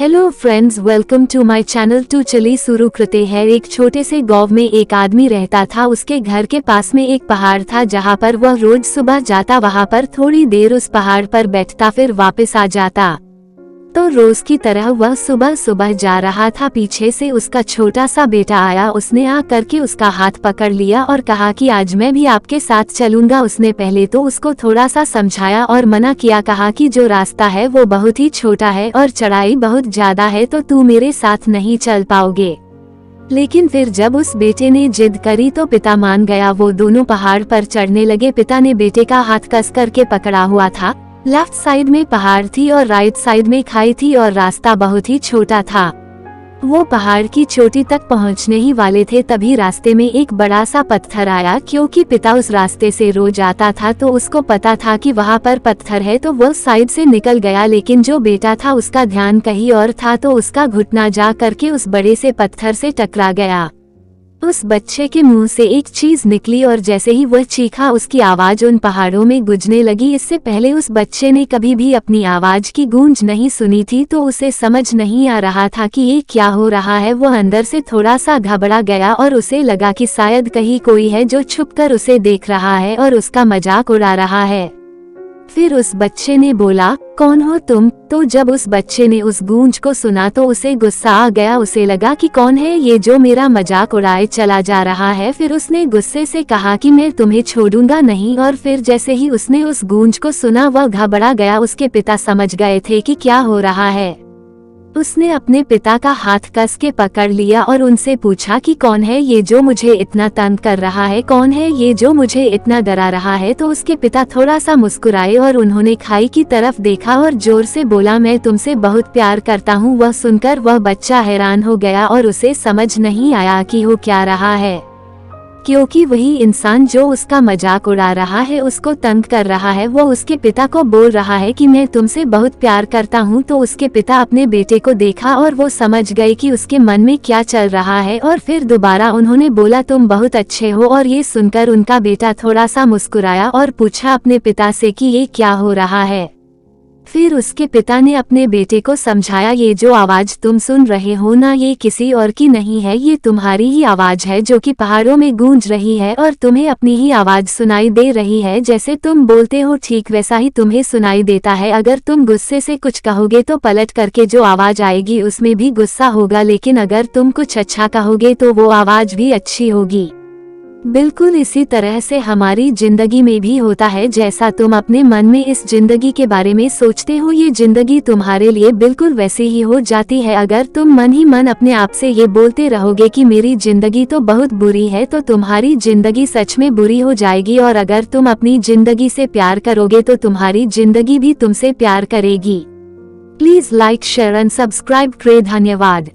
Hello friends, welcome to my channel. तो चलिए शुरू करते हैं। एक छोटे से गांव में एक आदमी रहता था। उसके घर के पास में एक पहाड़ था जहां पर वह रोज सुबह जाता, वहां पर थोड़ी देर उस पहाड़ पर बैठता, फिर वापस आ जाता। तो रोज की तरह वह सुबह सुबह जा रहा था। पीछे से उसका छोटा सा बेटा आया। उसने आ करके उसका हाथ पकड़ लिया और कहा कि आज मैं भी आपके साथ चलूंगा। उसने पहले तो उसको थोड़ा सा समझाया और मना किया, कहा कि जो रास्ता है वो बहुत ही छोटा है और चढ़ाई बहुत ज्यादा है, तो तू मेरे साथ नहीं चल पाओगे। लेकिन फिर जब उस बेटे ने जिद करी तो पिता मान गया। वो दोनों पहाड़ पर चढ़ने लगे। पिता ने बेटे का हाथ कस करके पकड़ा हुआ था। लेफ्ट साइड में पहाड़ थी और राइट साइड में खाई थी और रास्ता बहुत ही छोटा था। वो पहाड़ की चोटी तक पहुंचने ही वाले थे, तभी रास्ते में एक बड़ा सा पत्थर आया। क्योंकि पिता उस रास्ते से रोज आता था तो उसको पता था कि वहाँ पर पत्थर है, तो वो साइड से निकल गया। लेकिन जो बेटा था उसका ध्यान कहीं और था, तो उसका घुटना जा करके उस बड़े से पत्थर से टकरा गया। उस बच्चे के मुंह से एक चीज निकली और जैसे ही वह चीखा, उसकी आवाज उन पहाड़ों में गूंजने लगी। इससे पहले उस बच्चे ने कभी भी अपनी आवाज की गूंज नहीं सुनी थी, तो उसे समझ नहीं आ रहा था कि ये क्या हो रहा है। वो अंदर से थोड़ा सा घबरा गया और उसे लगा कि शायद कहीं कोई है जो छुपकर उसे देख रहा है और उसका मजाक उड़ा रहा है। फिर उस बच्चे ने बोला, कौन हो तुम? तो जब उस बच्चे ने उस गूंज को सुना तो उसे गुस्सा आ गया। उसे लगा कि कौन है ये जो मेरा मजाक उड़ाए चला जा रहा है। फिर उसने गुस्से से कहा कि मैं तुम्हें छोड़ूंगा नहीं। और फिर जैसे ही उसने उस गूंज को सुना वह घबरा गया। उसके पिता समझ गए थे कि क्या हो रहा है। उसने अपने पिता का हाथ कस के पकड़ लिया और उनसे पूछा कि कौन है ये जो मुझे इतना तंग कर रहा है, कौन है ये जो मुझे इतना डरा रहा है। तो उसके पिता थोड़ा सा मुस्कुराए और उन्होंने खाई की तरफ देखा और जोर से बोला, मैं तुमसे बहुत प्यार करता हूँ। वह सुनकर वह बच्चा हैरान हो गया और उसे समझ नहीं आया कि हो क्या रहा है, क्योंकि वही इंसान जो उसका मजाक उड़ा रहा है, उसको तंग कर रहा है, वो उसके पिता को बोल रहा है कि मैं तुमसे बहुत प्यार करता हूँ। तो उसके पिता अपने बेटे को देखा और वो समझ गए कि उसके मन में क्या चल रहा है। और फिर दोबारा उन्होंने बोला, तुम बहुत अच्छे हो। और ये सुनकर उनका बेटा थोड़ा सा मुस्कुराया और पूछा अपने पिता से कि ये क्या हो रहा है। फिर उसके पिता ने अपने बेटे को समझाया, ये जो आवाज तुम सुन रहे हो ना, ये किसी और की नहीं है, ये तुम्हारी ही आवाज है जो कि पहाड़ों में गूंज रही है और तुम्हें अपनी ही आवाज सुनाई दे रही है। जैसे तुम बोलते हो ठीक वैसा ही तुम्हें सुनाई देता है। अगर तुम गुस्से से कुछ कहोगे तो पलट करके जो आवाज आएगी उसमें भी गुस्सा होगा, लेकिन अगर तुम कुछ अच्छा कहोगे तो वो आवाज भी अच्छी होगी। बिल्कुल इसी तरह से हमारी जिंदगी में भी होता है। जैसा तुम अपने मन में इस जिंदगी के बारे में सोचते हो, ये जिंदगी तुम्हारे लिए बिल्कुल वैसी ही हो जाती है। अगर तुम मन ही मन अपने आप से ये बोलते रहोगे कि मेरी जिंदगी तो बहुत बुरी है, तो तुम्हारी जिंदगी सच में बुरी हो जाएगी। और अगर तुम अपनी जिंदगी से प्यार करोगे तो तुम्हारी जिंदगी भी तुमसे प्यार करेगी। Please like, share and subscribe करें। धन्यवाद।